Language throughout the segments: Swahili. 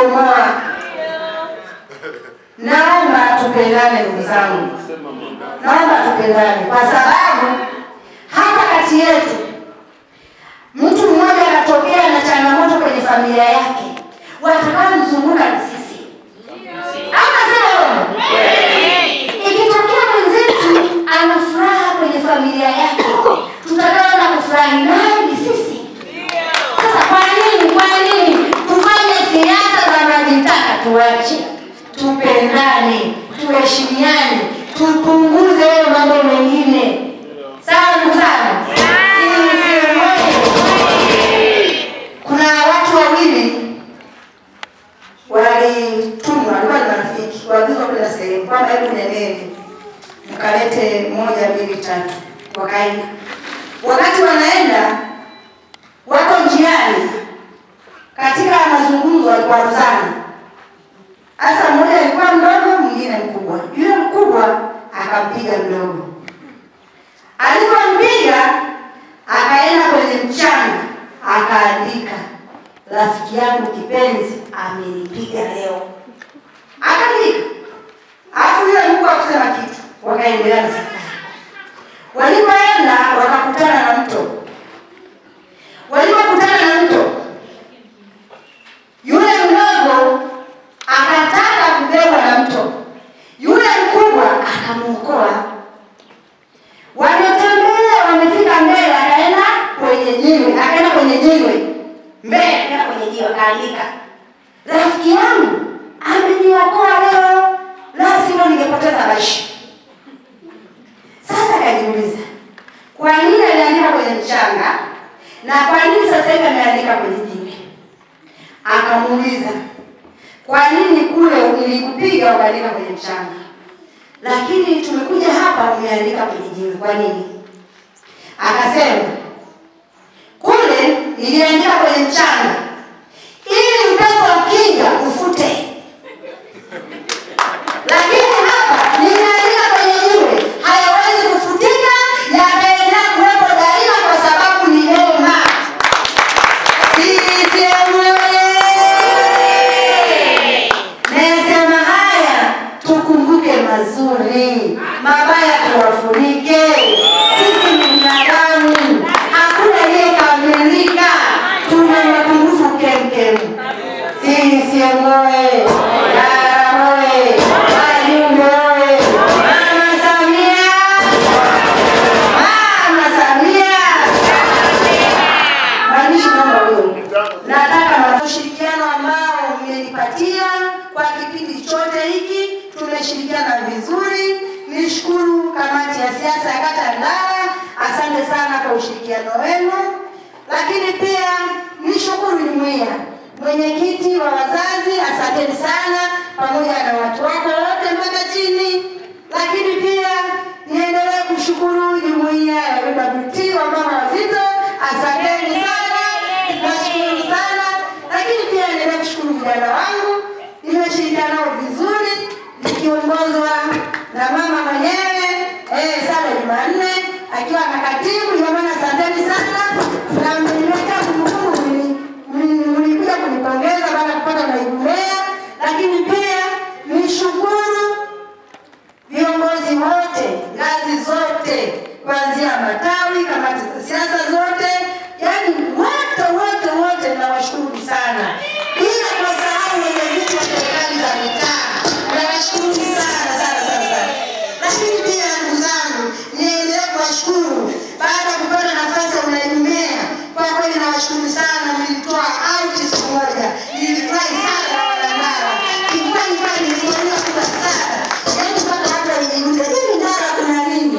kubomoa. Naomba tupendane ndugu zangu. Naomba tupendane kwa sababu hapa kati yetu mtu mmoja anatokea na changamoto kwenye familia yake, watakaomzunguka ni sisi. Ama sio? Ikitokea mwenzetu ana furaha kwenye familia yake, tutakao na kufurahi naye ni sisi. Sasa kwa nini tufanye siasa za majitaka? Tuache, tupendane, tuheshimiane, tupunguze mambo mengine. Sawa ndugu zangu? Kuna watu wawili walitumwa, walikuwa ni marafiki, waagizwa kwenda sehemu kwamba hebu nendeni mkalete 1, 2, 3. Wakaenda. Wakati wanaenda, wako njiani, katika mazungumzo walikwaruzana. Asa mmoja alikuwa mdogo, mwingine mkubwa. Yule mkubwa akampiga mdogo. Alipompiga akaenda kwenye mchanga akaandika, rafiki yangu kipenzi amenipiga leo. Akaandika. Alafu yule mkubwa hakusema kitu. Wakaendelea na safari. Walipoenda wakakutana na mto. Walipokutana na mto, yule mdogo akataka kubebwa na mto. Yule mkubwa akamuokoa. Wametembea, wamefika mbele, akaenda kwenye jiwe. Mbele akaenda kwenye jiwe akaandika, rafiki yangu ameniokoa leo, lazima ningepoteza maisha. Sasa kajiuliza, kwa nini aliandika kwenye mchanga na kwa nini sasa hivi ameandika kwenye jiwe? Akamuuliza, kwa nini kule nilikupiga ukaandika kwenye mchanga, lakini tumekuja hapa umeandika kwenye jiwe, kwa nini? Akasema, kule niliandika kwenye mchanga ili upepo ukija ufute, lakini hapa niliandika kwenye jiwe, hayawezi kufutika, yataendelea kuwepo daima kwa sababu ni neema. Sisi nasema haya, tukumbuke mazuri, mabaya tuwafunike. Sisi ni binadamu, hakuna aliyekamilika, tuna mapungufu kemkem. Sisi oye, Dara oye, Wajumbe oye, Mama Samia. Mwandishi namba huyo, nataka ushirikiano ambao mmenipatia kwa kipindi chote hiki, tumeshirikiana vizuri. Nishukuru kamati ya siasa ya kata ya Ndala, asante sana kwa ushirikiano wenu. Lakini pia nishukuru jumuiya, mwenyekiti wa wazazi, asanteni sana, pamoja na watu wako wote mpaka chini. Lakini pia niendelee kushukuru jumuiya ya WWT wa mama wazito, asanteni sana, nashukuru sana. Lakini pia niendelee kushukuru vijana wangu, nimeshirikiana nao vizuri, nikiongozwa na mama mwenyewe sana Jumanne akiwa na katibu. Jamani, asanteni sana, na mmeniweka kumbukumbu, mlikuja kunipongeza baada ya kupata naibu meya. Lakini pia nishukuru viongozi wote, ngazi zote, kuanzia matawi, kamati za siasa zote, yani wote nawashukuru sana. Bila kusahau wenyeviti wa serikali za mitaa, nawashukuru sana. Lakini pia ndugu zangu, niendelee kuwashukuru baada ya kupata nafasi ya unaibu meya. Kwa kweli nawashukuru sana, mlitoa out siku moja, nilifurahi sana wanandara. Kikweli nilifurahia kubwa sana. Yaani mpaka watu walijiuliza, hivi Ndara kuna nini?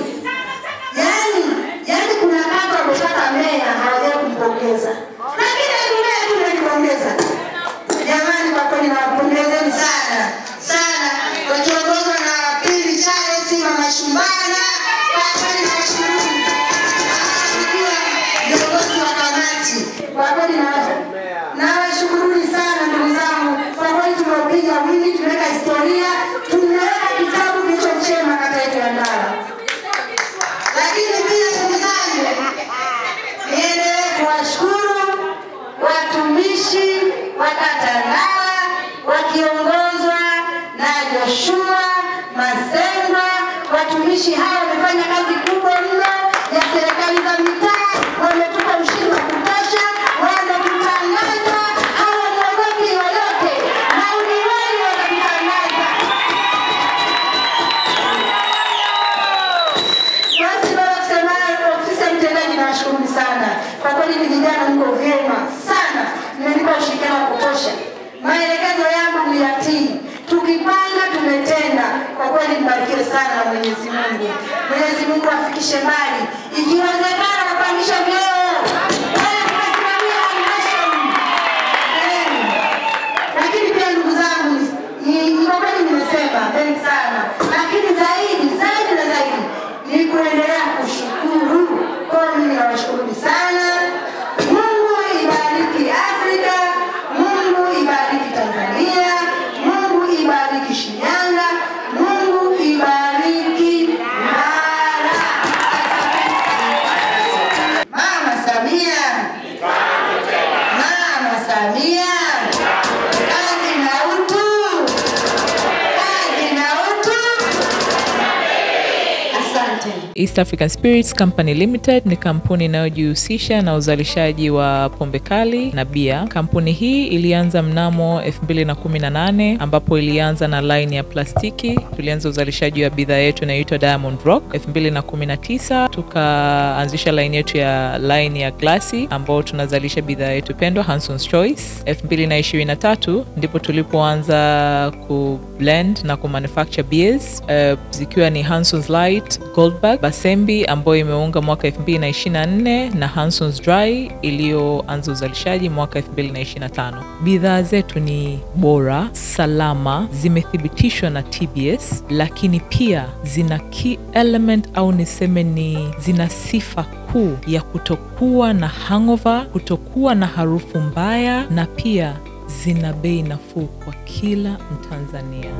Yaani kuna kata wamepata meya hawajawahi kumpongeza. Lakini meya tu nilipongeza. Jamani, kwa kweli nawapongezeni sana. Wakiongozwa na Pili Charles, Mama Shumbana, kwa kweli nawashukuru. Viongozi wa kamati, kwa kweli nawashukuruni sana ndugu zangu. Kwa kweli tumepiga wini, tumeweka historia, tumeweka kitabu kilichochema kata yetu ya Ndala. Lakini pia ndugu zangu, niendelee kuwashukuru watumishi wa kata ya Ndala, wakiongozwa na Joshua Masengwa. Watumishi hao wamefanya kazi kubwa mno ya serikali za mitaa, wametupa ushindi wa kutosha, wametutangaza, hawaogopi yoyote, na udiwani wanatangaza. Basi baba kusema ofisi ya mtendaji nawashukuru sana. Kwa kweli ni vijana mko vyema sana, mmenipa ushirikiano wa kutosha. Maelekezo yangu myatii, tukipanga tumetenda. Kwa kweli mbarikiwe sana na Mwenyezi Mungu. Mwenyezi Mungu afikishe mbali. Ikiwezekana kupandisha vyeo. Lakini pia ndugu zangu, ni kwa kweli nimesema mengi sana. Lakini zaidi na zaidi ni kuendelea kushukuru. Kwa mimi nawashukuru sana. Mungu ibariki Afrika. Mungu ibariki Tanzania. Mungu ibariki Shinyanga. Mungu ibariki Mara. Mama Samia. Mama Samia. Kazi na utu. Kazi na utu. Asante. East African Spirits Company Limited ni kampuni inayojihusisha na uzalishaji wa pombe kali na bia. Kampuni hii ilianza mnamo 2018 ambapo ilianza na line ya plastiki. Tulianza uzalishaji wa bidhaa yetu inayoitwa Diamond Rock. 2019 tukaanzisha line yetu ya line ya glasi ambao tunazalisha bidhaa yetu pendwa Hanson's Choice. 2023 ndipo tulipoanza ku blend na ku manufacture beers zikiwa ni Hanson's Light, Goldberg, Basembi ambayo imeunga mwaka 2024 na Hanson's Dry iliyoanza uzalishaji mwaka 2025. Bidhaa zetu ni bora, salama, zimethibitishwa na TBS, lakini pia zina key element au niseme ni zina sifa kuu ya kutokuwa na hangover, kutokuwa na harufu mbaya, na pia zina bei nafuu kwa kila Mtanzania.